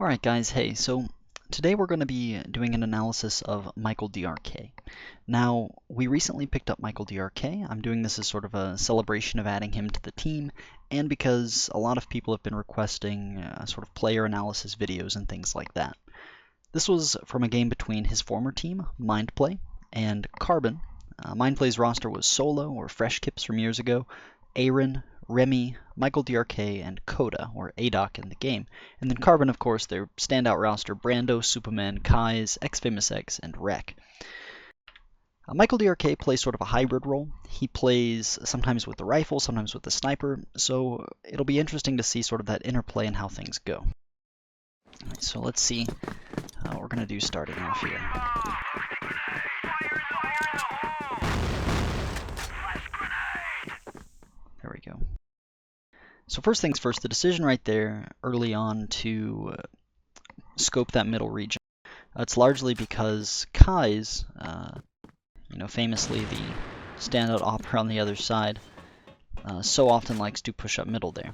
Alright guys, hey, so today we're going to be doing an analysis of Michaeldrk. Now, we recently picked up Michaeldrk. I'm doing this as sort of a celebration of adding him to the team, and because a lot of people have been requesting sort of player analysis videos and things like that. This was from a game between his former team, Mindplay, and Carbon. Mindplay's roster was Solo, or Fresh Kips from years ago, Aaron, Remy, Michaeldrk, and Coda, or ADOC in the game. And then Carbon, of course, their standout roster, Brando, Superman, Kaiz, xfam0usx, and Rek. Michaeldrk plays sort of a hybrid role. He plays sometimes with the rifle, sometimes with the sniper, so it'll be interesting to see sort of that interplay and how things go. Alright, so let's see what we're going to do starting off here. There we go. So first things first, the decision right there early on to scope that middle region. It's largely because Kaiz, famously the standout opper on the other side, so often likes to push up middle there.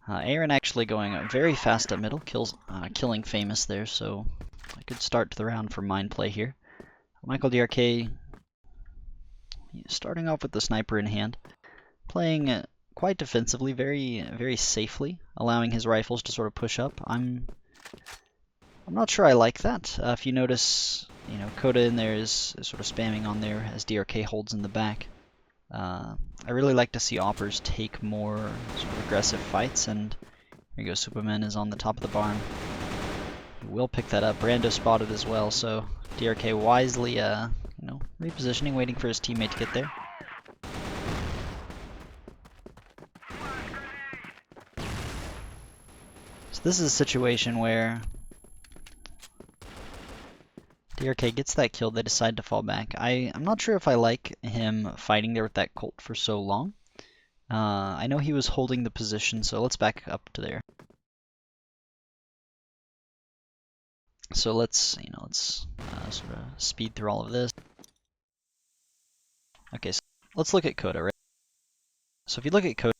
Aaron actually going very fast up middle, killing Famous there, so a good start to the round for Mindplay here. Michaeldrk starting off with the sniper in hand, playing quite defensively, very safely, allowing his rifles to sort of push up. I'm not sure I like that. If you notice, Coda in there is sort of spamming on there as DRK holds in the back. I really like to see oppers take more sort of aggressive fights, and here you go, Superman is on the top of the barn. He will pick that up. Brando spotted as well, so DRK wisely, repositioning, waiting for his teammate to get there. So this is a situation where DRK gets that kill, they decide to fall back. I'm not sure if I like him fighting there with that Colt for so long. I know he was holding the position, so let's back up to there. So let's sort of speed through all of this. Okay, so let's look at Coda, right? So if you look at Coda,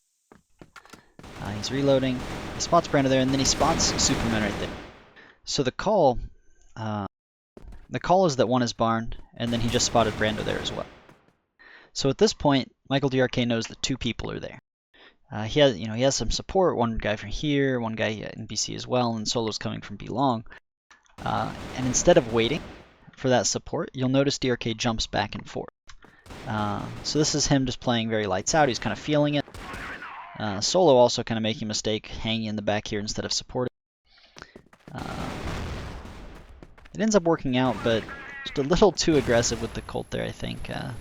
he's reloading, he spots Brando there, and then he spots Superman right there. So the call is that one is barn, and then he just spotted Brando there as well. So at this point, Michaeldrk knows that two people are there. He has some support, one guy from here, one guy in BC as well, and Solo's coming from B long. And instead of waiting for that support, you'll notice DRK jumps back and forth. So this is him just playing very lights out, he's kind of feeling it. Solo also kind of making a mistake, hanging in the back here instead of supporting. It ends up working out, but just a little too aggressive with the Colt there, I think. But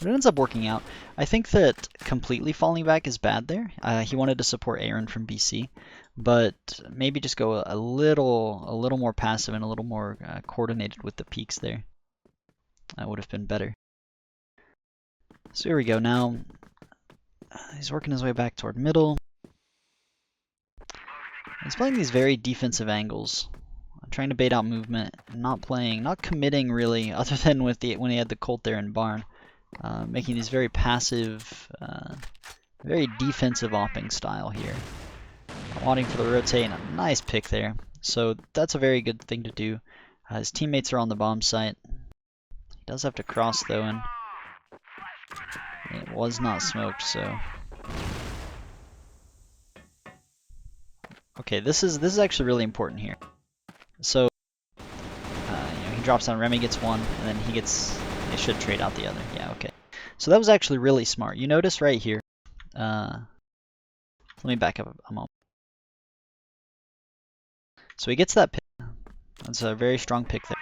it ends up working out. I think that completely falling back is bad there. He wanted to support Aaron from BC, but maybe just go a little more passive and a little more coordinated with the peaks there. That would have been better. So here we go. Now he's working his way back toward middle. He's playing these very defensive angles, trying to bait out movement, not committing really, other than when he had the Colt there in barn, making these very passive, very defensive opping style here. Wanting for the rotate, and a nice pick there. So that's a very good thing to do. His teammates are on the bomb site. He does have to cross though, and it was not smoked, so. Okay, this is actually really important here. So, he drops down, Remy gets one, and then they should trade out the other. Yeah, okay. So that was actually really smart. You notice right here, let me back up a moment. So he gets that pick. That's a very strong pick there.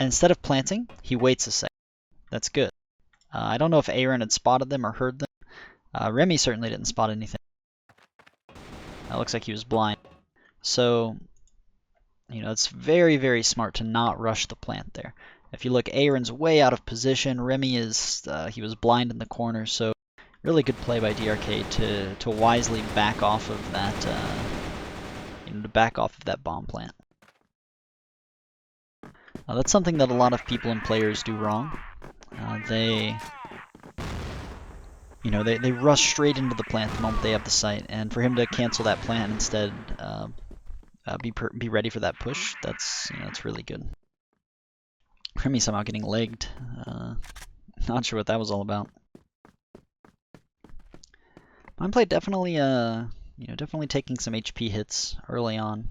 And instead of planting, he waits a second. That's good. I don't know if Aaron had spotted them or heard them. Remy certainly didn't spot anything. Looks like he was blind. So, it's very smart to not rush the plant there. If you look, Aaron's way out of position. Remy he was blind in the corner, so really good play by DRK to wisely back off of that, bomb plant. That's something that a lot of people and players do wrong. They You know, they rush straight into the plant the moment they have the sight, and for him to cancel that plant instead, be ready for that push, that's, you know, that's really good. Remy somehow getting legged. Not sure what that was all about. Mindplay definitely, you know, definitely taking some HP hits early on.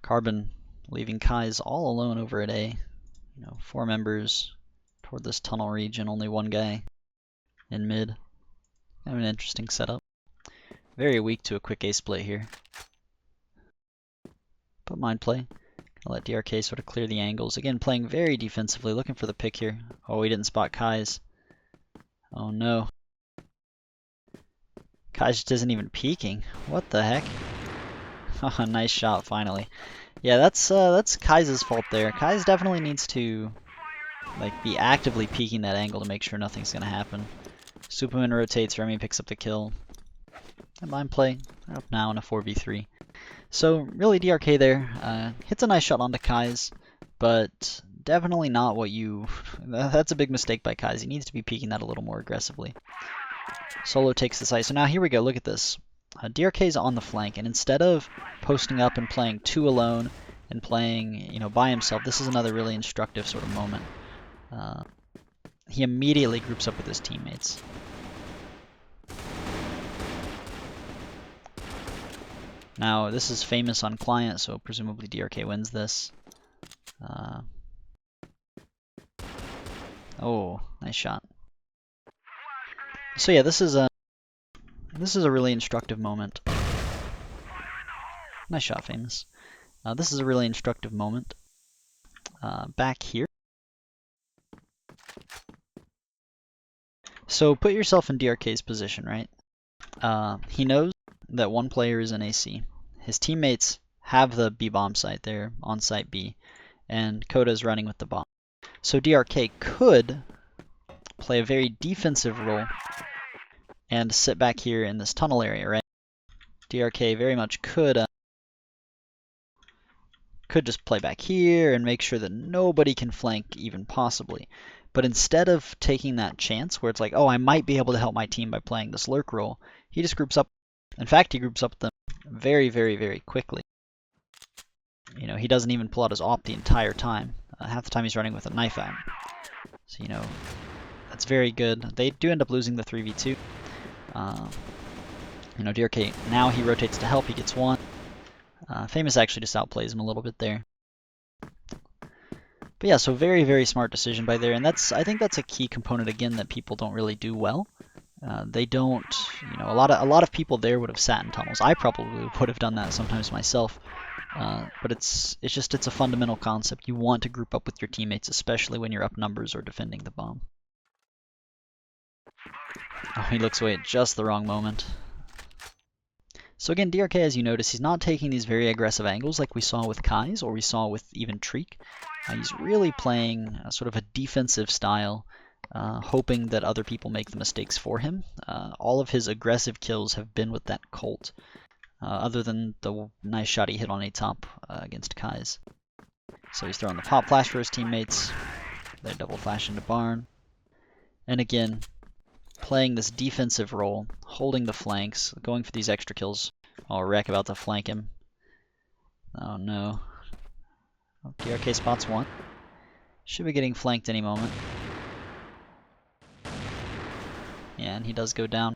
Carbon leaving Kaiz all alone over at A. You know, 4 members toward this tunnel region, only 1 guy in mid. Kind of an interesting setup. Very weak to a quick ace play here. But Mindplay. Gonna let DRK sort of clear the angles. Again, playing very defensively, looking for the pick here. Oh, he didn't spot Kaiz. Oh no. Kaiz just isn't even peeking. What the heck? Oh, nice shot, finally. Yeah, that's Kaiz's fault there. Kaiz definitely needs to like be actively peeking that angle to make sure nothing's gonna happen. Superman rotates, Remy picks up the kill. And Mindplay up now in a 4v3. So really DRK there hits a nice shot onto Kaiz, but definitely not what you... That's a big mistake by Kaiz. He needs to be peeking that a little more aggressively. Solo takes the site. So now here we go. Look at this. DRK is on the flank, and instead of posting up and playing 2 alone and playing, you know, by himself, this is another really instructive sort of moment. He immediately groups up with his teammates. Now, this is famous on client, so presumably DRK wins this. Oh, nice shot. So yeah, this is a really instructive moment. Nice shot, famous. This is a really instructive moment. Back here. So put yourself in DRK's position, right? He knows that 1 player is in AC. His teammates have the B bomb site there on site B, and Coda is running with the bomb. So DRK could play a very defensive role and sit back here in this tunnel area, right? DRK very much could just play back here and make sure that nobody can flank even possibly. But instead of taking that chance where it's like, oh, I might be able to help my team by playing this lurk role, he just groups up. In fact, he groups up with them very, very, very quickly. You know, he doesn't even pull out his AWP the entire time. Half the time he's running with a knife out. So, you know, that's very good. They do end up losing the 3v2. You know, DRK, now he rotates to help, he gets 1. Famous actually just outplays him a little bit there. But yeah, so very, very smart decision by there, and I think that's a key component again that people don't really do well. They don't, you know, a lot of people there would have sat in tunnels. I probably would have done that sometimes myself. But it's a fundamental concept. You want to group up with your teammates, especially when you're up numbers or defending the bomb. Oh, he looks away at just the wrong moment. So again, DRK, as you notice, he's not taking these very aggressive angles like we saw with Kaiz or we saw with even Treak. He's really playing sort of a defensive style, hoping that other people make the mistakes for him. All of his aggressive kills have been with that Colt, other than the nice shot he hit on a top against Kaiz. So he's throwing the pop flash for his teammates. They double flash into barn. And again, playing this defensive role, holding the flanks, going for these extra kills. Oh, Wreck about to flank him. Oh no. Oh, DRK spots 1. Should be getting flanked any moment. Yeah, and he does go down.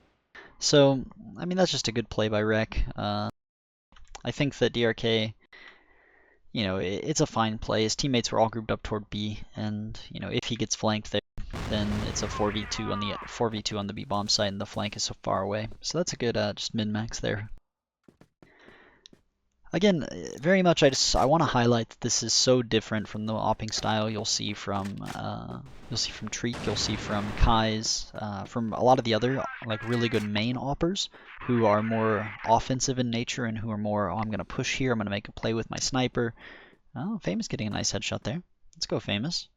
So, I mean, that's just a good play by Wreck. I think that DRK, you know, it's a fine play. His teammates were all grouped up toward B, and, you know, if he gets flanked there, then it's a 4v2 on the B bomb site, and the flank is so far away. So that's a good just min-max there. Again, very much I want to highlight that this is so different from the opping style you'll see from Treak, you'll see from Kaiz, from a lot of the other like really good main oppers who are more offensive in nature and who are more, oh, I'm going to push here, I'm going to make a play with my sniper. Oh, Famous getting a nice headshot there. Let's go, Famous.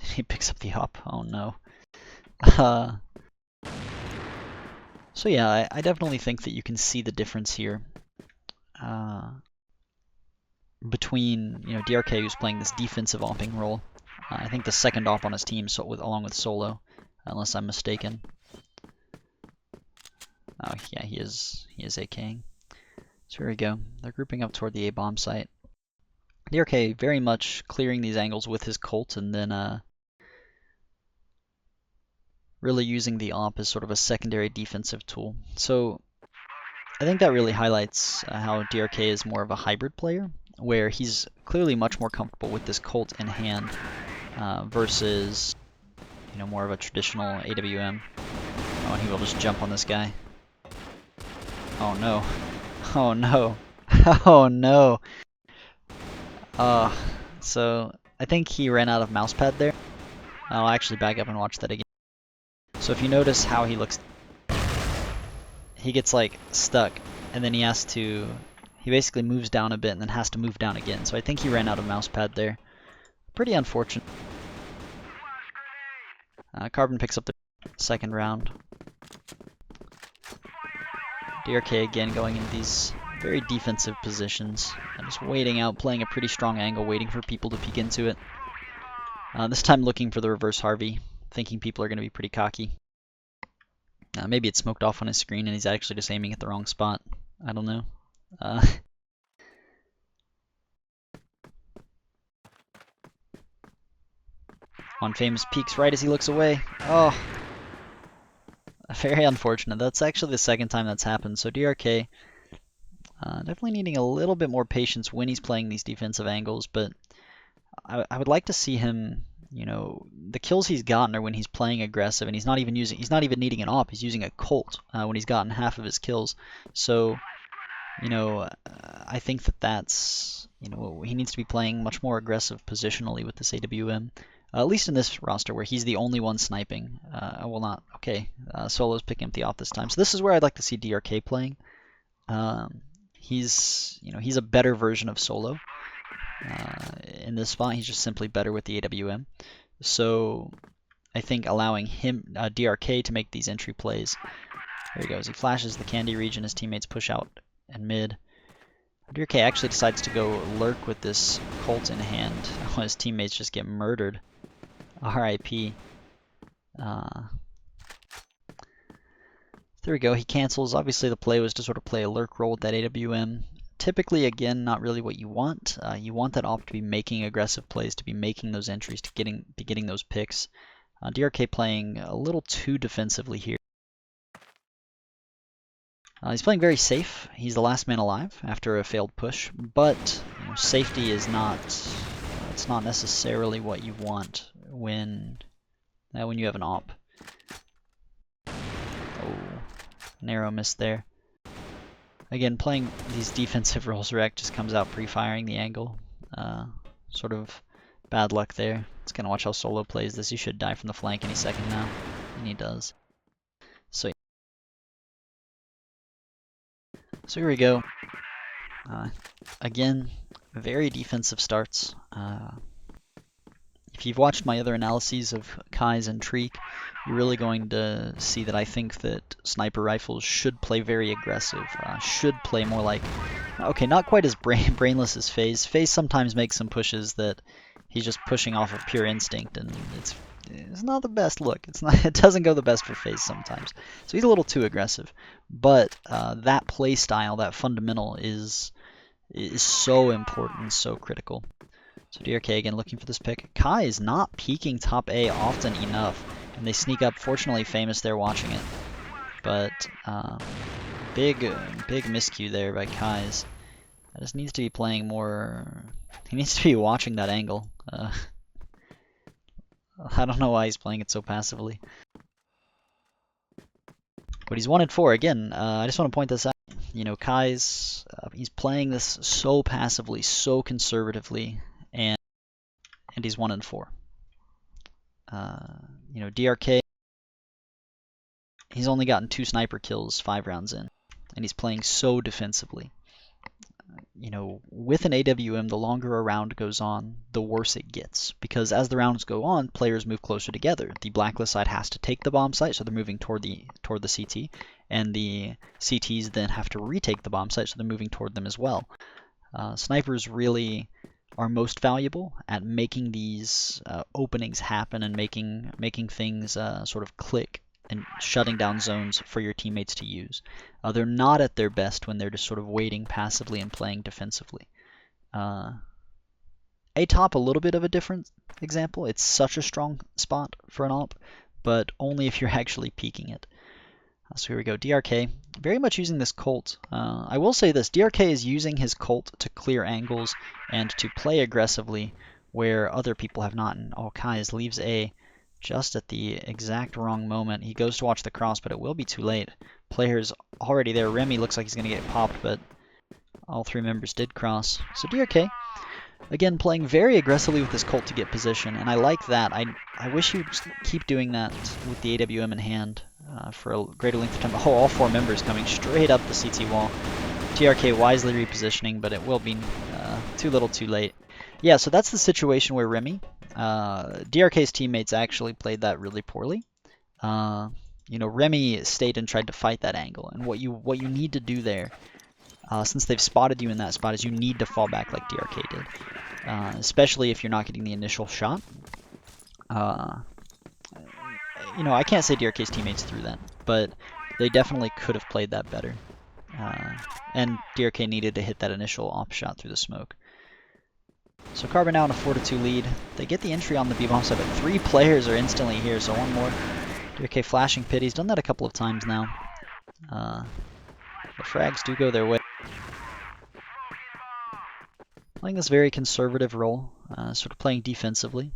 He picks up the op. Oh no. So yeah, I definitely think that you can see the difference here. Between, you know, DRK, who's playing this defensive opping role, I think the second op on his team, so along with Solo, unless I'm mistaken. Oh yeah, he is AKing. So here we go. They're grouping up toward the A bomb site. DRK very much clearing these angles with his Colt, and then really using the op as sort of a secondary defensive tool. So I think that really highlights how DRK is more of a hybrid player, where he's clearly much more comfortable with this Colt in hand versus, you know, more of a traditional AWM. Oh, and he will just jump on this guy. Oh no. Oh no. Oh no. So I think he ran out of mousepad there. I'll actually back up and watch that again. So if you notice how he looks, he gets like stuck, and then he basically moves down a bit and then has to move down again. So I think he ran out of mousepad there. Pretty unfortunate. Carbon picks up the second round. DRK again going into these very defensive positions. And just waiting out, playing a pretty strong angle, waiting for people to peek into it. This time looking for the reverse Harvey, thinking people are going to be pretty cocky. Maybe it's smoked off on his screen and he's actually just aiming at the wrong spot. I don't know. On Famous peeks right as he looks away. Oh, very unfortunate. That's actually the second time that's happened. So DRK definitely needing a little bit more patience when he's playing these defensive angles, but I would like to see him, you know, the kills he's gotten are when he's playing aggressive and he's not even needing an op, he's using a Colt when he's gotten half of his kills. So, you know, I think that's, you know, he needs to be playing much more aggressive positionally with this AWM. At least in this roster where he's the only one sniping. Well, not, okay, Solo's picking up the op this time. So this is where I'd like to see DRK playing. He's a better version of Solo. In this spot, he's just simply better with the AWM. So I think allowing him, DRK, to make these entry plays. There he goes. He flashes the candy region. His teammates push out and mid. DRK actually decides to go lurk with this Colt in hand. Oh, his teammates just get murdered. RIP. There we go. He cancels. Obviously, the play was to sort of play a lurk role with that AWM. Typically, again, not really what you want. You want that op to be making aggressive plays, to be making those entries, to be getting those picks. DRK playing a little too defensively here. He's playing very safe. He's the last man alive after a failed push, but you know, safety is not. It's not necessarily what you want when you have an op. Oh, narrow miss there. Again, playing these defensive roles, Rec just comes out pre-firing the angle. Sort of bad luck there. Let's kind of watch how Solo plays this. He should die from the flank any second now, and he does. So here we go. Again, very defensive starts. If you've watched my other analyses of Kaiz and Treak, you're really going to see that I think that sniper rifles should play very aggressive, should play more like, okay, not quite as brainless as FaZe. FaZe sometimes makes some pushes that he's just pushing off of pure instinct, and it's not the best look. It doesn't go the best for FaZe sometimes. So he's a little too aggressive. But that play style, that fundamental is so important, so critical. So DRK again looking for this pick. Kai is not peeking top A often enough, and they sneak up. Fortunately, Famous there watching it, but big miscue there by Kaiz. I just needs to be playing more. He needs to be watching that angle. I don't know why he's playing it so passively, but he's 1-4 again. I just want to point this out. You know, Kaiz, he's playing this so passively, so conservatively, and he's 1-4. You know, DRK, he's only gotten 2 sniper kills 5 rounds in, and he's playing so defensively. You know, with an AWM, the longer a round goes on, the worse it gets, because as the rounds go on, players move closer together. The blacklist side has to take the bomb site, so they're moving toward the CT, and the CTs then have to retake the bomb site, so they're moving toward them as well. Snipers really are most valuable at making these openings happen and making things sort of click and shutting down zones for your teammates to use. They're not at their best when they're just sort of waiting passively and playing defensively. A top, a little bit of a different example. It's such a strong spot for an op, but only if you're actually peeking it. So here we go, DRK, very much using this Colt. I will say this, DRK is using his Colt to clear angles and to play aggressively where other people have not. And Kaiz leaves A just at the exact wrong moment. He goes to watch the cross, but it will be too late. Player's already there. Remy looks like he's going to get popped, but all three members did cross. So DRK, again, playing very aggressively with this Colt to get position, and I like that. I wish you'd just keep doing that with the AWM in hand for a greater length of time. Oh, all four members coming straight up the CT wall. DRK wisely repositioning, but it will be too little too late. Yeah, so that's the situation where Remy, DRK's teammates actually played that really poorly. Remy stayed and tried to fight that angle, and what you need to do there, since they've spotted you in that spot, is you need to fall back like DRK did, especially if you're not getting the initial shot. I can't say DRK's teammates threw that, but they definitely could have played that better. And DRK needed to hit that initial op shot through the smoke. So Carbon now in a 4-2 lead. They get the entry on the B-bomb side, but 3 players are instantly here, so one more. DRK flashing pit. He's done that a couple of times now. The frags do go their way. Playing this very conservative role, sort of playing defensively.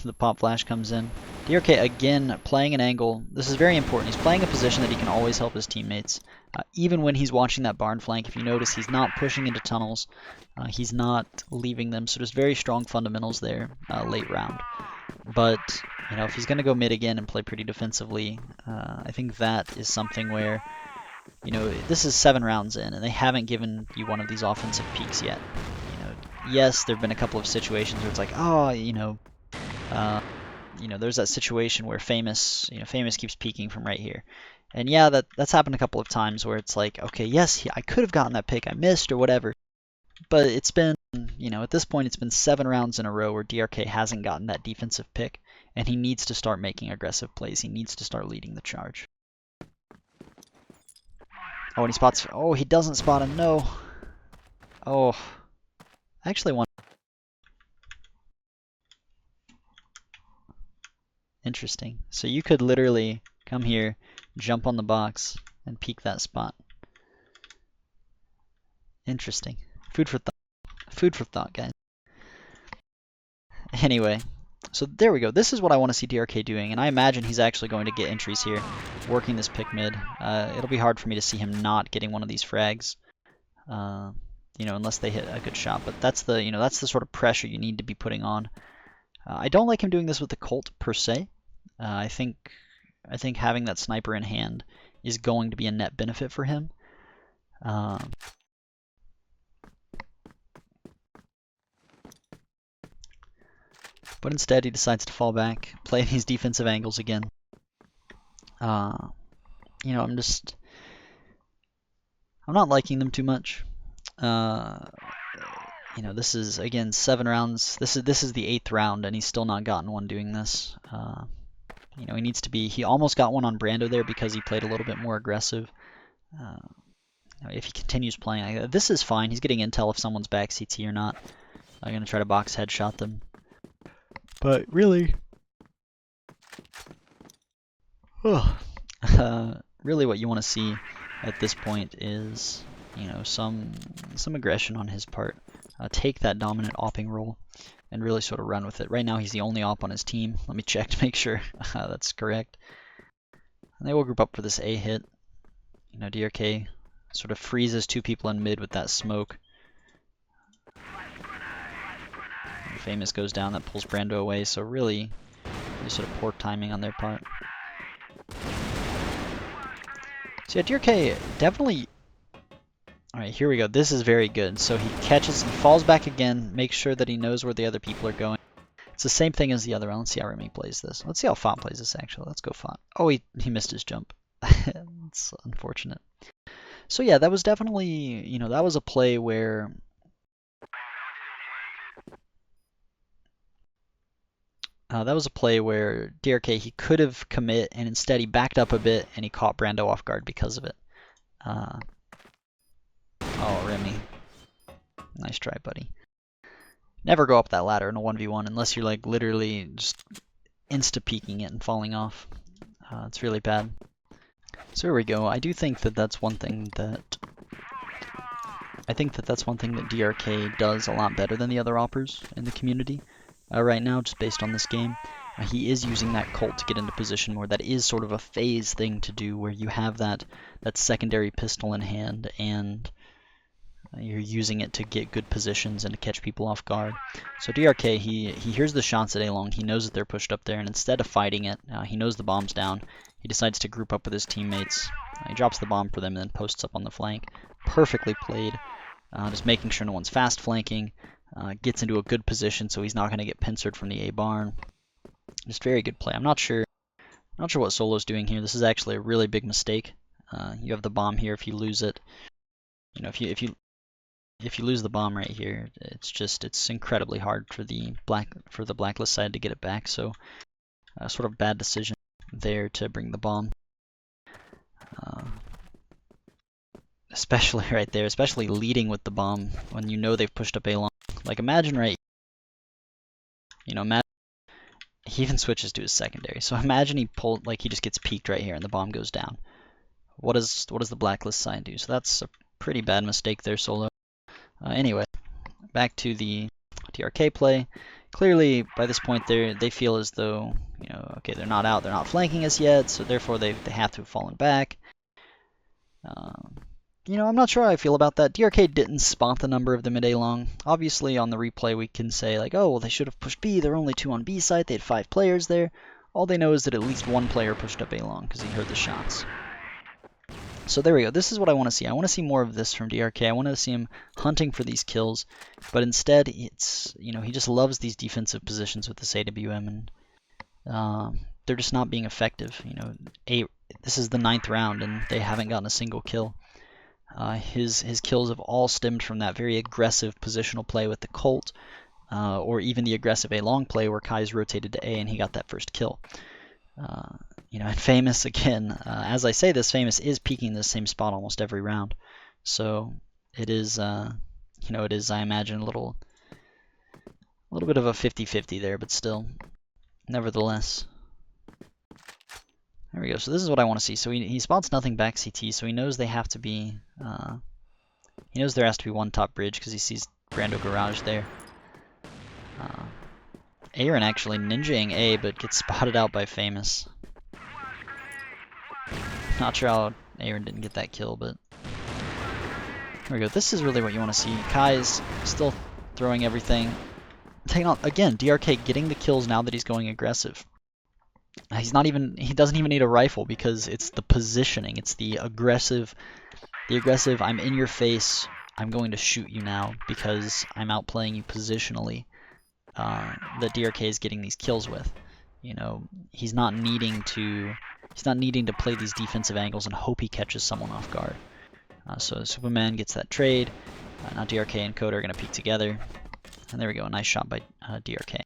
The pop flash comes in. DRK again playing an angle. This is very important. He's playing a position that he can always help his teammates. Even when he's watching that barn flank, if you notice, he's not pushing into tunnels. He's not leaving them. So there's very strong fundamentals there late round. But if he's going to go mid again and play pretty defensively, I think that is something where, this is 7 rounds in, and they haven't given you one of these offensive peaks yet. Yes, there have been a couple of situations where it's like, there's that situation where Famous keeps peeking from right here. And yeah, that's happened a couple of times where it's like, okay, yes, I could have gotten that pick, I missed or whatever. But it's been, at this point, it's been 7 rounds in a row where DRK hasn't gotten that defensive pick, and he needs to start making aggressive plays. He needs to start leading the charge. Oh, and he spots, he doesn't spot him, no. Oh, I actually want. Interesting. So you could literally come here, jump on the box, and peek that spot. Interesting. Food for thought. Food for thought, guys. Anyway, so there we go. This is what I want to see DRK doing, and I imagine he's actually going to get entries here, working this pick mid. It'll be hard for me to see him not getting one of these frags, unless they hit a good shot. But that's the sort of pressure you need to be putting on. I don't like him doing this with the Colt per se. I think having that sniper in hand is going to be a net benefit for him. But instead he decides to fall back, play these defensive angles again. I'm not liking them too much. This is, again, 7 rounds. This is the 8th round, and he's still not gotten one doing this. He needs to be. He almost got one on Brando there because he played a little bit more aggressive. If he continues playing, this is fine. He's getting intel if someone's back CT or not. I'm going to try to box headshot them. But really, really what you want to see at this point is, some aggression on his part. Take that dominant opping role and really sort of run with it. Right now he's the only op on his team. Let me check to make sure that's correct. And they will group up for this A hit. DRK sort of freezes 2 people in mid with that smoke. And Famous goes down, that pulls Brando away, so really sort of poor timing on their part. So yeah, DRK definitely. Alright, here we go. This is very good. So he falls back again, makes sure that he knows where the other people are going. It's the same thing as the other round. Let's see how Remy plays this. Let's see how Font plays this, actually. Let's go Font. Oh, he missed his jump. It's unfortunate. So yeah, that was definitely, that was a play where DRK, he could have commit, and instead he backed up a bit and he caught Brando off guard because of it. Oh, Remy. Nice try, buddy. Never go up that ladder in a 1v1 unless you're like literally just insta-peeking it and falling off. It's really bad. So here we go. I do think that that's one thing that DRK does a lot better than the other oppers in the community right now, just based on this game. He is using that cult to get into position more. That is sort of a phase thing to do where you have that secondary pistol in hand and you're using it to get good positions and to catch people off guard. So DRK, he hears the shots at A-Long, he knows that they're pushed up there, and instead of fighting it, he knows the bomb's down, he decides to group up with his teammates. He drops the bomb for them and then posts up on the flank. Perfectly played, just making sure no one's fast flanking, gets into a good position so he's not going to get pincered from the A barn. Just very good play. I'm not sure what Solo's doing here. This is actually a really big mistake. You have the bomb here. If you lose it, if you lose the bomb right here, it's incredibly hard for the blacklist side to get it back. So sort of bad decision there to bring the bomb. Especially right there, especially leading with the bomb when you know they've pushed up A-Long. Like imagine imagine he even switches to his secondary. So imagine he just gets peeked right here and the bomb goes down. What does the blacklist side do? So that's a pretty bad mistake there, Solo. Anyway, back to the DRK play. Clearly, by this point, they feel as though, okay, they're not out, they're not flanking us yet, so therefore they have to have fallen back. I'm not sure how I feel about that. DRK didn't spot the number of them at A-Long. Obviously, on the replay, we can say, like, oh, well, they should have pushed B. There are only 2 on B side. They had 5 players there. All they know is that at least 1 player pushed up A-Long because he heard the shots. So there we go. This is what I want to see. I want to see more of this from DRK. I want to see him hunting for these kills, but instead, it's he just loves these defensive positions with this AWM, and they're just not being effective. This is the 9th round, and they haven't gotten a single kill. His kills have all stemmed from that very aggressive positional play with the Colt, or even the aggressive A-Long play where Kaiz rotated to A and he got that first kill. And Famous, again, as I say this, Famous is peeking the same spot almost every round. So it is, I imagine, a little bit of a 50-50 there, but still, nevertheless. There we go. So this is what I want to see. So he spots nothing back CT, so he knows they have to be, he knows there has to be one top bridge because he sees Brando garage there. Aaron actually ninjaing A, but gets spotted out by Famous. Not sure how Aaron didn't get that kill, but there we go. This is really what you want to see. Kaiz still throwing everything. Taking on again, DRK getting the kills now that he's going aggressive. He doesn't even need a rifle because it's the positioning. It's the aggressive, I'm in your face, I'm going to shoot you now because I'm outplaying you positionally. That DRK is getting these kills with. He's not needing to play these defensive angles and hope he catches someone off guard. So Superman gets that trade. Now DRK and Coda are going to peek together. And there we go, a nice shot by DRK.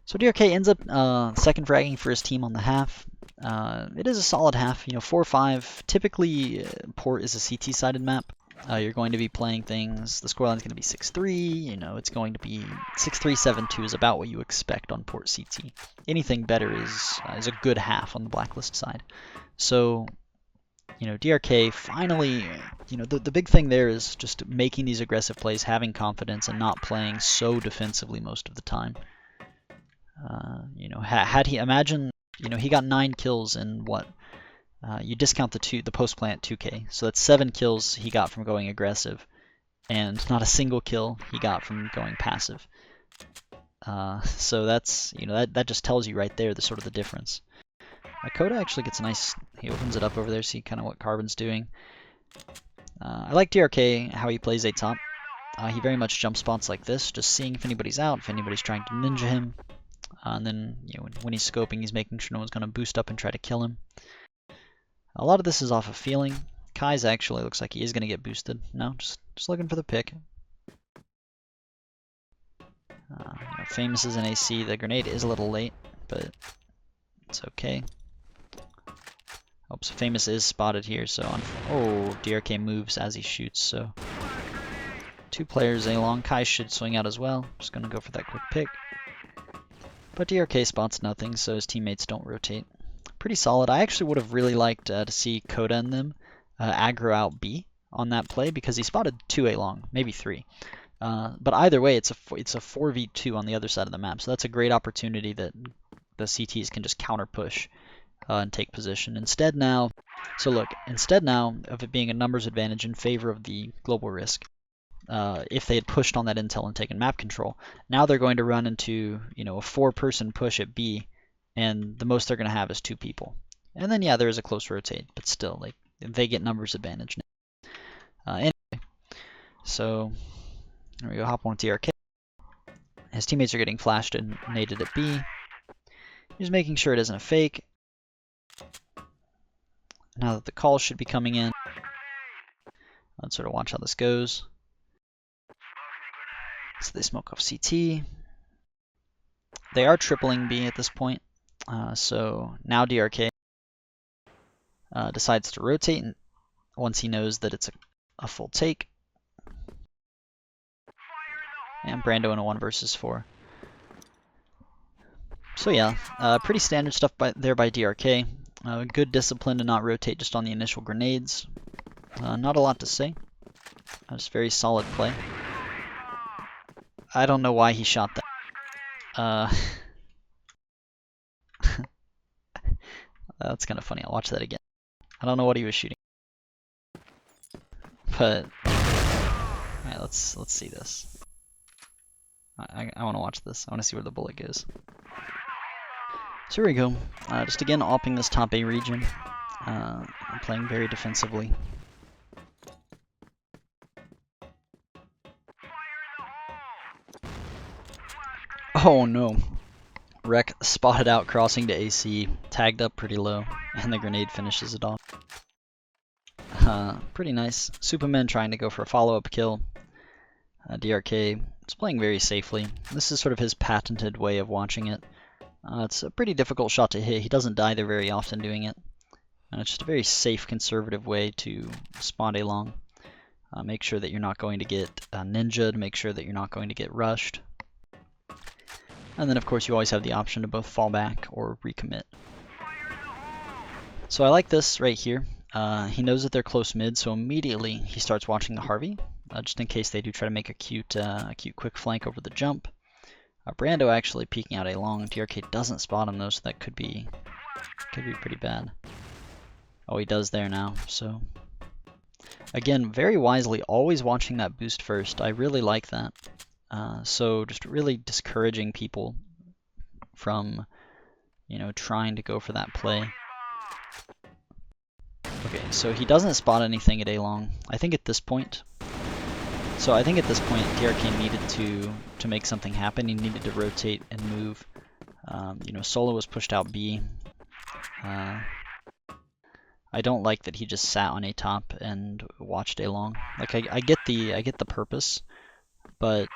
So DRK ends up second fragging for his team on the half. It is a solid half, 4-5. Typically, Port is a CT-sided map. You're going to be playing things, the scoreline is going to be 6-3, it's going to be 6-3, 7-2 is about what you expect on Port CT. Anything better is a good half on the blacklist side. So, DRK finally, the big thing there is just making these aggressive plays, having confidence, and not playing so defensively most of the time. Had he, imagine, he got 9 kills in what? You discount the post-plant 2K, so that's 7 kills he got from going aggressive, and not a single kill he got from going passive. So that's, that just tells you right there the sort of the difference. Coda actually gets a nice, he opens it up over there, see kind of what Carbon's doing. I like DRK, how he plays A top. He very much jump spots like this, just seeing if anybody's out, if anybody's trying to ninja him. And then, when he's scoping, he's making sure no one's going to boost up and try to kill him. A lot of this is off of feeling. Kaiz actually looks like he is going to get boosted. No, just looking for the pick. Famous is an AC. The grenade is a little late, but it's okay. Oh, so Famous is spotted here, so oh, DRK moves as he shoots, so 2 players A-long. Kaiz should swing out as well. Just gonna go for that quick pick. But DRK spots nothing, so his teammates don't rotate. Pretty solid. I actually would have really liked to see Coda and them aggro out B on that play, because he spotted 2 A-long, maybe 3. But either way, it's a 4v2 on the other side of the map, so that's a great opportunity that the CTs can just counter push and take position. Instead now of it being a numbers advantage in favor of the global risk, if they had pushed on that intel and taken map control, now they're going to run into a 4-person push at B, and the most they're going to have is 2 people. And then yeah, there is a close rotate, but still, like, they get numbers advantage now. Anyway, so there we go. Hop on with DRK. His teammates are getting flashed and naded at B. He's making sure it isn't a fake. Now that the call should be coming in, let's sort of watch how this goes. So they smoke off CT. They are tripling B at this point. So now DRK decides to rotate once he knows that it's a full take. And Brando in a 1 versus 4. So yeah, pretty standard stuff there by DRK. Good discipline to not rotate just on the initial grenades. Not a lot to say. Just very solid play. I don't know why he shot that. That's kind of funny. I'll watch that again. I don't know what he was shooting, but yeah, let's see this. I want to watch this. I want to see where the bullet goes. So here we go. Just again, opping this top A region. I'm playing very defensively. Oh no. Wreck spotted out crossing to AC, tagged up pretty low, and the grenade finishes it off. Pretty nice. Superman trying to go for a follow-up kill. DRK is playing very safely. This is sort of his patented way of watching it. It's a pretty difficult shot to hit. He doesn't die there very often doing it. And it's just a very safe, conservative way to spot A-long. Make sure that you're not going to get ninja'd, make sure that you're not going to get rushed. And then of course you always have the option to both fall back or recommit. So I like this right here. He knows that they're close mid, so immediately he starts watching the Harvey, just in case they do try to make a cute quick flank over the jump. Brando actually peeking out A-long. DRK doesn't spot him though, so that could be pretty bad. Oh, he does there now, so again, very wisely, always watching that boost first. I really like that. So just really discouraging people from, trying to go for that play. Okay, so he doesn't spot anything at A-long. I think at this point, DRK needed to make something happen. He needed to rotate and move. Solo was pushed out B. I don't like that he just sat on A top and watched A-long. Like I get the purpose, but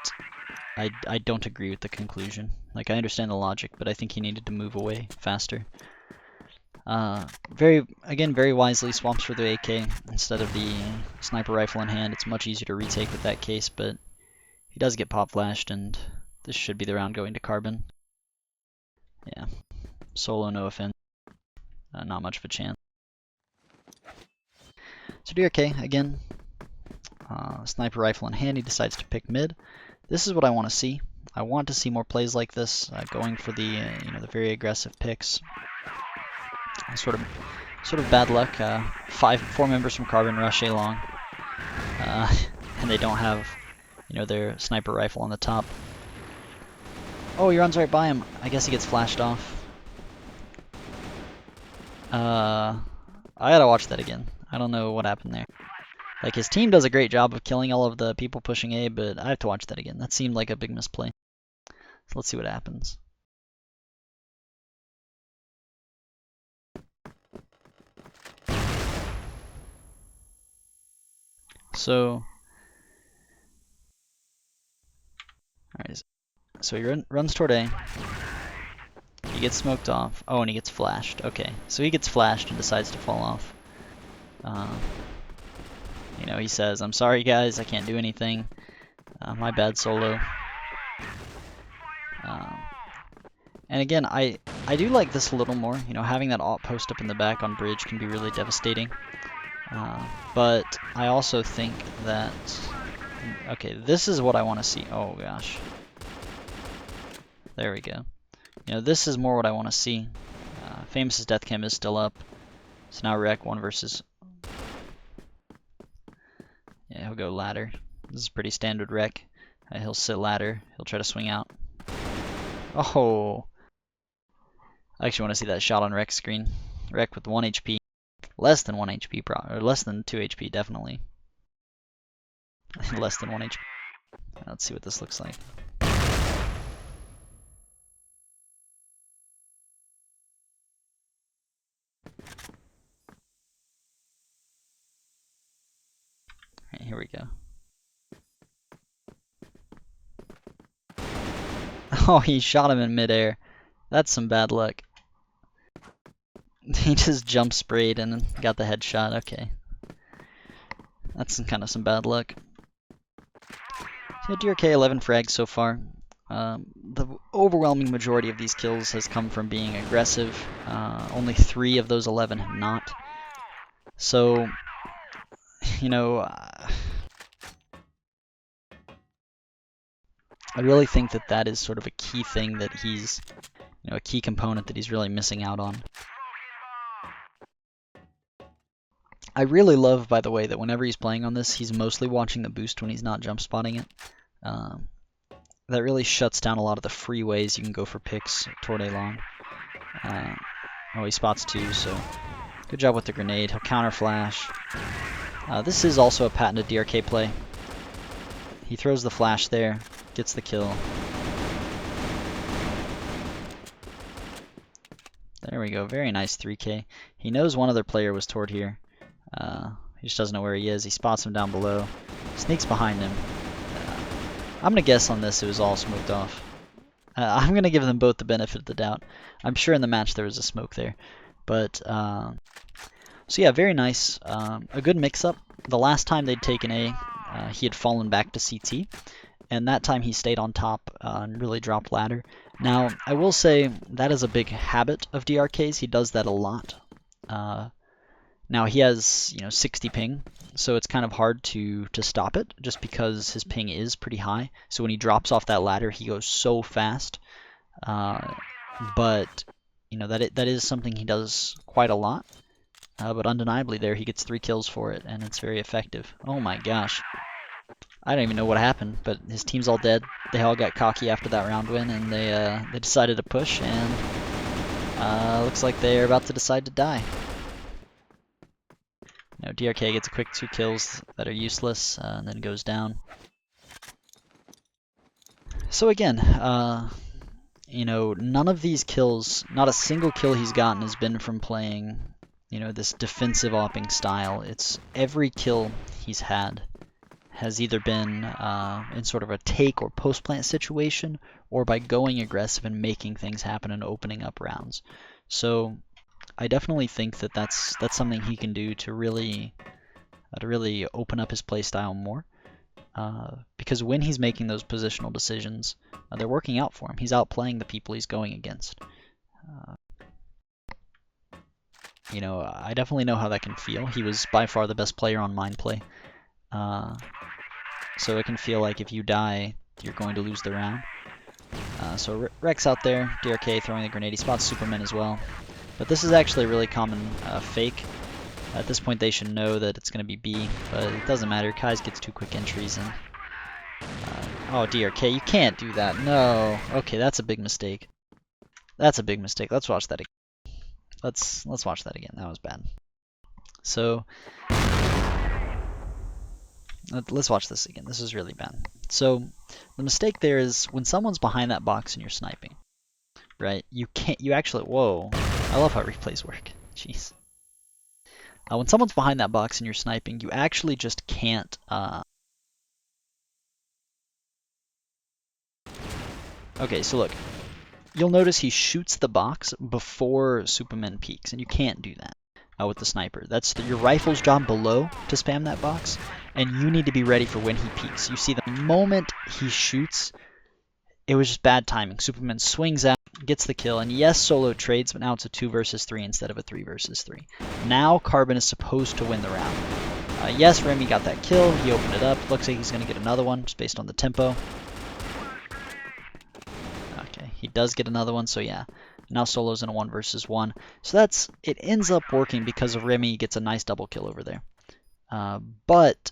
I don't agree with the conclusion. Like, I understand the logic, but I think he needed to move away faster. Very wisely swamps for the AK instead of the sniper rifle in hand. It's much easier to retake with that case, but he does get pop flashed, and this should be the round going to Carbon. Yeah, Solo, no offense. Not much of a chance. So DRK, again, sniper rifle in hand, he decides to pick mid. This is what I want to see. I want to see more plays like this, going for the the very aggressive picks. Sort of bad luck. 4 members from Carbon rush A-long, and they don't have their sniper rifle on the top. Oh, he runs right by him. I guess he gets flashed off. I gotta watch that again. I don't know what happened there. Like, his team does a great job of killing all of the people pushing A, but I have to watch that again. That seemed like a big misplay. So let's see what happens. So, alright, so he runs toward A. He gets smoked off. Oh, and he gets flashed. Okay, so he gets flashed and decides to fall off. You know, he says, "I'm sorry guys, I can't do anything. My bad solo." And again, I do like this a little more. You know, having that alt post up in the back on bridge can be really devastating. But I also think that, okay, this is what I want to see. Oh gosh. There we go. You know, this is more what I want to see. Famous's death cam is still up. So now Rek 1 versus... Yeah, he'll go ladder. This is pretty standard Rek. He'll sit ladder. He'll try to swing out. Oh! I actually want to see that shot on Rek's screen. Rek with 1 HP. Less than 1 HP, or less than 2 HP, definitely. Less than 1 HP. Let's see what this looks like. Alright, here we go. Oh, he shot him in midair. That's some bad luck. He just jump sprayed and got the headshot. Okay. That's kind of some bad luck. So DRK 11 frags so far. The overwhelming majority of these kills has come from being aggressive. Only 3 of those 11 have not. So, you know, I really think that that is sort of a key thing that he's, you know, a key component that he's really missing out on. I really love, by the way, that whenever he's playing on this, he's mostly watching the boost when he's not jump spotting it. That really shuts down a lot of the free ways you can go for picks toward A long. Oh, he spots 2, so good job with the grenade. He'll counter flash. This is also a patented DRK play. He throws the flash there, gets the kill. There we go, very nice 3K. He knows one other player was toward here. He just doesn't know where he is. He spots him down below, sneaks behind him. I'm going to guess on this it was all smoked off. I'm going to give them both the benefit of the doubt. I'm sure in the match there was a smoke there. But, so yeah, very nice. A good mix-up. The last time they'd taken A, he had fallen back to CT. And that time he stayed on top and really dropped ladder. Now, I will say that is a big habit of DRK's. He does that a lot. Now he has, you know, 60 ping, so it's kind of hard to stop it, just because his ping is pretty high. So when he drops off that ladder, he goes so fast. But you know that is something he does quite a lot. But undeniably, there he gets 3 kills for it, and it's very effective. Oh my gosh, I don't even know what happened, but his team's all dead. They all got cocky after that round win, and they decided to push, and looks like they're about to decide to die. You know, DRK gets a quick 2 kills that are useless, and then goes down. So again, you know, none of these kills, not a single kill he's gotten has been from playing, you know, this defensive opping style. It's every kill he's had has either been in sort of a take or post-plant situation, or by going aggressive and making things happen and opening up rounds. So I definitely think that that's something he can do to really open up his playstyle more. Because when he's making those positional decisions, they're working out for him. He's outplaying the people he's going against. You know, I definitely know how that can feel. He was by far the best player on Mindplay. So it can feel like if you die, you're going to lose the round. So Rek's out there, DRK throwing the grenade. He spots Superman as well. But this is actually a really common fake. At this point they should know that it's going to be B, but it doesn't matter. Kaiz gets 2 quick entries and... oh, DRK, you can't do that. No. Okay, that's a big mistake. That's a big mistake. Let's watch that again. Let's watch that again. That was bad. So... let's watch this again. This is really bad. So, the mistake there is when someone's behind that box and you're sniping, right? You actually... Whoa. I love how replays work. Jeez. When someone's behind that box and you're sniping, you actually just can't... Okay, so look. You'll notice he shoots the box before Superman peeks, and you can't do that with the sniper. That's your rifle's job below to spam that box, and you need to be ready for when he peeks. You see, the moment he shoots, it was just bad timing. Superman swings out, gets the kill, and yes, solo trades, but now it's a 2 versus 3 instead of a 3 versus 3. Now Carbon is supposed to win the round. Yes, Remy got that kill. He opened it up. Looks like he's going to get another one just based on the tempo. Okay, he does get another one, so yeah. Now Solo's in a 1 versus 1. So it ends up working because of Remy gets a nice double kill over there. But,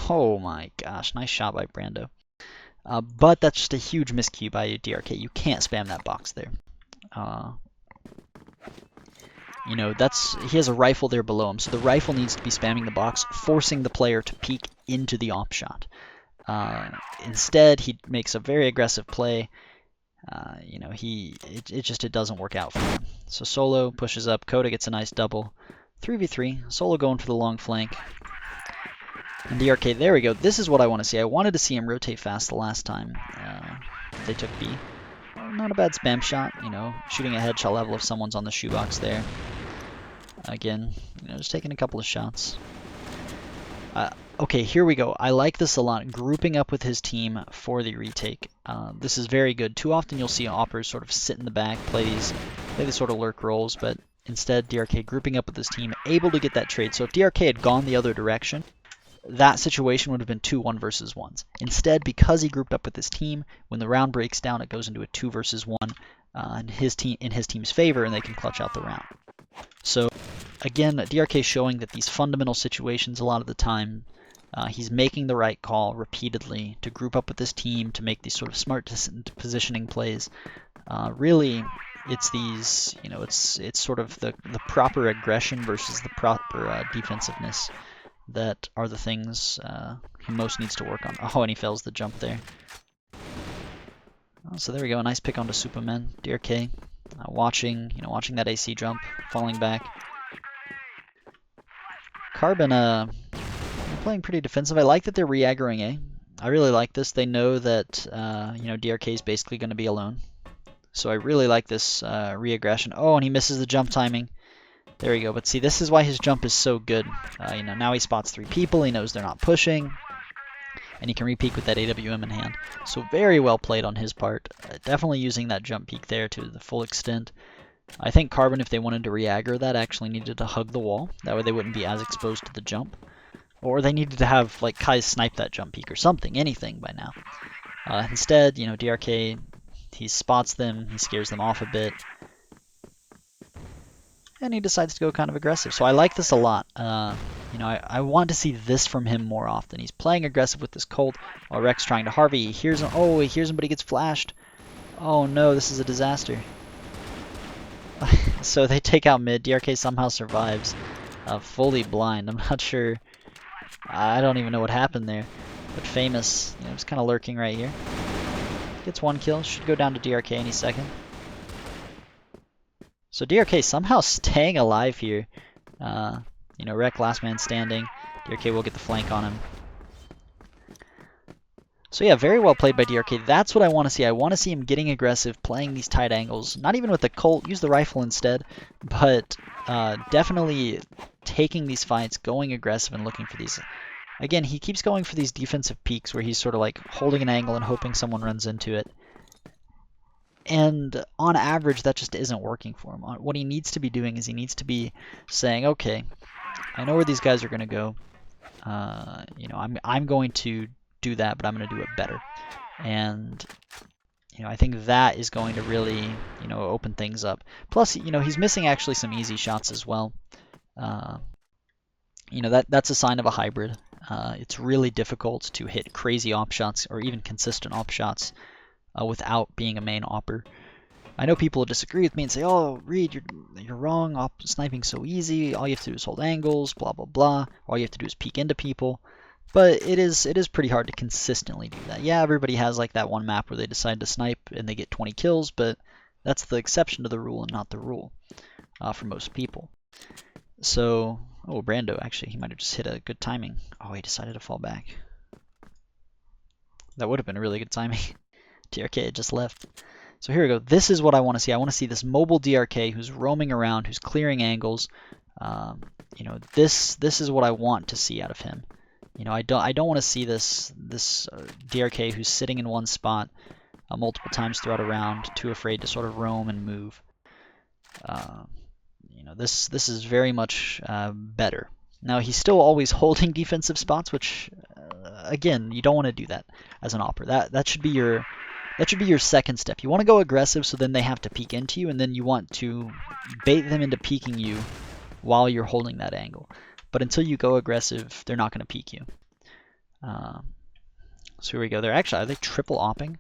oh my gosh, nice shot by Brando. But that's just a huge miscue by DRK. You can't spam that box there. You know, he has a rifle there below him, so the rifle needs to be spamming the box, forcing the player to peek into the op shot. Instead, he makes a very aggressive play. You know, it doesn't work out for him. So Solo pushes up, Coda gets a nice double. 3v3, Solo going for the long flank. And DRK, there we go. This is what I want to see. I wanted to see him rotate fast the last time they took B. Not a bad spam shot, you know, shooting a headshot level if someone's on the shoebox there. Again, you know, just taking a couple of shots. Okay, here we go. I like this a lot. Grouping up with his team for the retake. This is very good. Too often you'll see oppers sort of sit in the back, play these sort of lurk roles, but instead DRK grouping up with his team, able to get that trade. So if DRK had gone the other direction, that situation would have been 2 1 versus 1s. Instead, because he grouped up with his team, when the round breaks down, it goes into a 2 versus 1 in his team's favor, and they can clutch out the round. So again, DRK showing that these fundamental situations, a lot of the time, he's making the right call repeatedly to group up with his team to make these sort of smart positioning plays. Really, it's these, you know, it's sort of the proper aggression versus the proper defensiveness that are the things he most needs to work on. Oh, and he fails the jump there. Oh, so there we go, a nice pick onto Superman. DRK watching that AC jump, falling back. Carbon playing pretty defensive. I like that they're re-aggroing A. I really like this. They know that you know, DRK is basically going to be alone. So I really like this re-aggression. Oh, and he misses the jump timing. There we go. But see, this is why his jump is so good. You know, now he spots 3 people. He knows they're not pushing. And he can re-peek with that AWM in hand. So very well played on his part. Definitely using that jump peek there to the full extent. I think Carbon, if they wanted to re-aggro that, actually needed to hug the wall. That way they wouldn't be as exposed to the jump. Or they needed to have, like, Kaiz snipe that jump peek or something, anything by now. Instead, you know, DRK, he spots them, he scares them off a bit. And he decides to go kind of aggressive. So I like this a lot. You know, I want to see this from him more often. He's playing aggressive with this Colt while Rex trying to Harvey. He hears him. Oh, he hears him, but he gets flashed. Oh no, this is a disaster. So they take out mid. DRK somehow survives. Fully blind. I'm not sure. I don't even know what happened there. But Famous, you know, just kind of lurking right here. Gets 1 kill. Should go down to DRK any second. So DRK somehow staying alive here. You know, Rek last man standing. DRK will get the flank on him. So yeah, very well played by DRK. That's what I want to see. I want to see him getting aggressive, playing these tight angles. Not even with the Colt, use the rifle instead. But definitely taking these fights, going aggressive and looking for these. Again, he keeps going for these defensive peaks where he's sort of like holding an angle and hoping someone runs into it. And on average, that just isn't working for him. What he needs to be doing is he needs to be saying, okay, I know where these guys are going to go. You know, I'm going to do that, but I'm going to do it better. And you know, I think that is going to really, you know, open things up. Plus, you know, he's missing actually some easy shots as well. You know, that's a sign of a hybrid. It's really difficult to hit crazy op shots or even consistent op shots without being a main opper. I know people will disagree with me and say, "Oh, Reed, you're wrong. Sniping's so easy. All you have to do is hold angles, blah blah blah. All you have to do is peek into people." But it is pretty hard to consistently do that. Yeah, everybody has like that one map where they decide to snipe and they get 20 kills, but that's the exception to the rule and not the rule for most people. So, oh, Brando, actually, he might have just hit a good timing. Oh, he decided to fall back. That would have been a really good timing. DRK had just left. So here we go. This is what I want to see. I want to see this mobile DRK who's roaming around, who's clearing angles. You know, this is what I want to see out of him. You know, I don't want to see this DRK who's sitting in one spot multiple times throughout a round, too afraid to sort of roam and move. You know, this is very much better. Now he's still always holding defensive spots, which again, you don't want to do that as an opper. That should be your second step. You want to go aggressive, so then they have to peek into you, and then you want to bait them into peeking you while you're holding that angle. But until you go aggressive, they're not going to peek you. So here we go. Are they triple opping?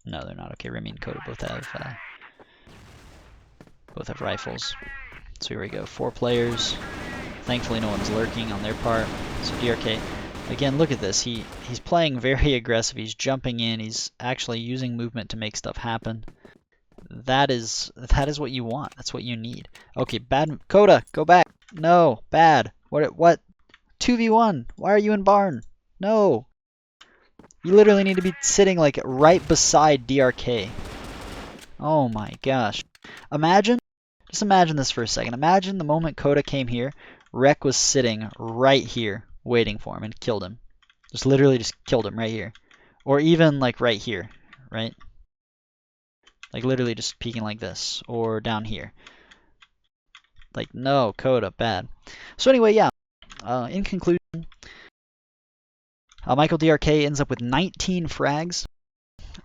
No, they're not. Okay, Remy and Coda both have rifles. So here we go. 4 players. Thankfully, no one's lurking on their part. So DRK, again, look at this. He's playing very aggressive. He's jumping in. He's actually using movement to make stuff happen. That is what you want. That's what you need. Okay, bad. Coda, go back. No, bad. What? 2v1. Why are you in barn? No. You literally need to be sitting like right beside DRK. Oh my gosh. Just imagine this for a second. Imagine the moment Coda came here, Rek was sitting right here waiting for him and killed him. Just literally just killed him right here. Or even like right here, right? Like literally just peeking like this, or down here. Like, no, Coda, bad. So anyway, yeah, in conclusion, Michaeldrk ends up with 19 frags.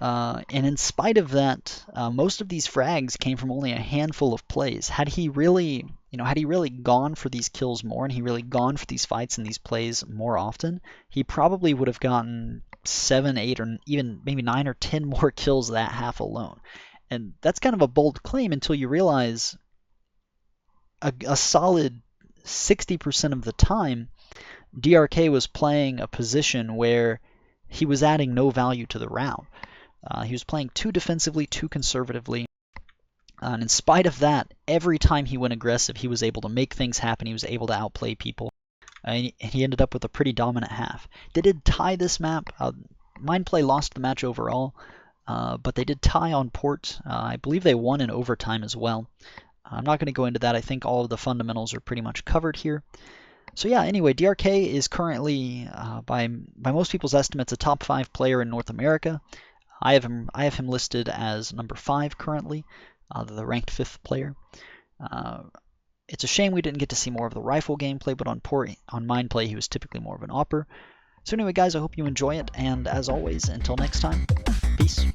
And in spite of that, most of these frags came from only a handful of plays. Had he really gone for these kills more, and he really gone for these fights and these plays more often, he probably would have gotten 7, 8, or even maybe 9 or 10 more kills that half alone. And that's kind of a bold claim until you realize a solid 60% of the time, DRK was playing a position where he was adding no value to the round. He was playing too defensively, too conservatively. And in spite of that, every time he went aggressive, he was able to make things happen. He was able to outplay people. And he ended up with a pretty dominant half. They did tie this map. Mindplay lost the match overall, but they did tie on port. I believe they won in overtime as well. I'm not going to go into that. I think all of the fundamentals are pretty much covered here. So yeah, anyway, DRK is currently, by most people's estimates, a top 5 player in North America. I have him listed as number 5 currently, the ranked 5th player. It's a shame we didn't get to see more of the rifle gameplay, but on Mindplay he was typically more of an opper. So anyway, guys, I hope you enjoy it, and as always, until next time, peace.